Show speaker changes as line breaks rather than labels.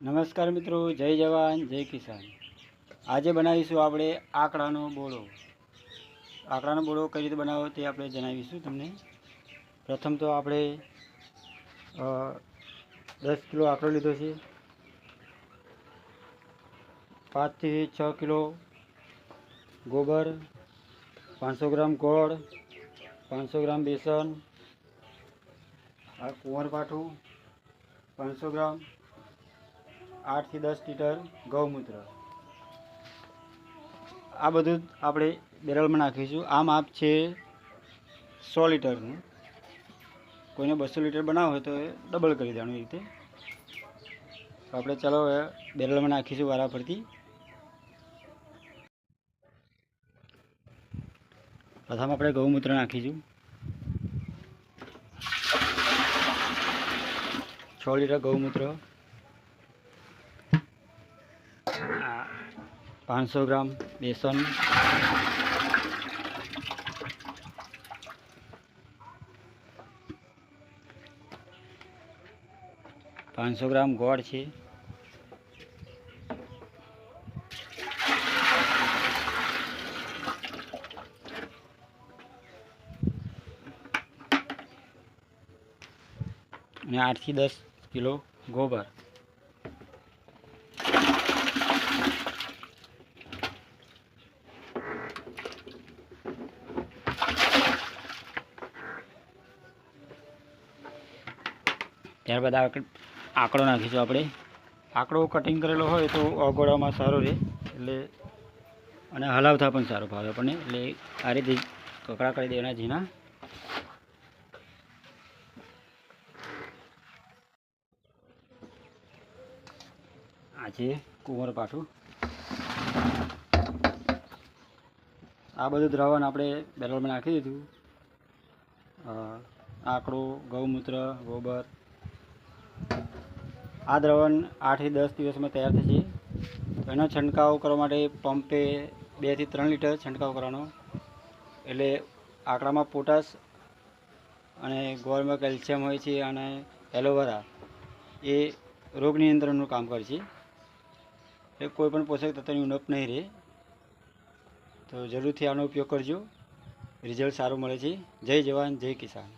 નમસ્કાર મિત્રો, જય જવાન જય કિસાન। આજે બનાવીશું આપણે આંકડાનો બોળો। આંકડાનો બોળો કઈ રીતે બનાવો તે આપણે જણાવીશું તમને। પ્રથમ તો આપણે 10 કિલો આંકડો લીધો છે, 5 થી 6 કિલો ગોબર, 500 ગ્રામ ગોળ, 500 ગ્રામ બેસન, આ કુંવરપાઠું 500 ગ્રામ, 8 થી 10 લીટર ગૌમૂત્ર। આ બધું આપણે બેરલમાં નાખીશું। આ માપ છે 100 લીટરનું। કોઈને 200 લીટર બનાવવું હોય તો એ ડબલ કરી દેવાનું એ રીતે। તો આપણે ચાલો બેરલમાં નાખીશું વારા ફરતી। પ્રથમ આપણે ગૌમૂત્ર નાખીશું, 6 લીટર ગૌમૂત્ર, 500 ગ્રામ બેસન, 500 ગ્રામ ગોળ છે, અને 8 થી 10 કિલો ગોબર। ત્યારબાદ આંકડો નાખીશું આપણે। આંકડો કટિંગ કરેલો હોય તો ઓગળવામાં સારો રહે, એટલે અને હલાવતા પણ સારો ભાવે આપણને, એટલે આ રીતે કકડા કરી દેવાના ઝીણા। આ છે કુંવરપાઠું। આ બધું દ્રાવણ આપણે બેરલમાં નાખી દીધું। આંકડો, ગૌમૂત્ર, ગોબર, આ દ્રાવણ 8 થી 10 દિવસમાં તૈયાર થશે। તો એનો છંટકાવ કરવા માટે પંપે 2 થી 3 લીટર છંટકાવ કરવાનો, એટલે આંકડામાં પોટાશ અને ગોળમાં કેલ્શિયમ હોય છે, અને એલોવેરા એ રોગ નિયંત્રણનું કામ કરશે, એટલે કોઈ પણ પોષક તત્વની ઉણપ નહીં રહે। તો જરૂરથી આનો ઉપયોગ કરજો, રિઝલ્ટ સારું મળે છે। જય જવાન જય કિસાન।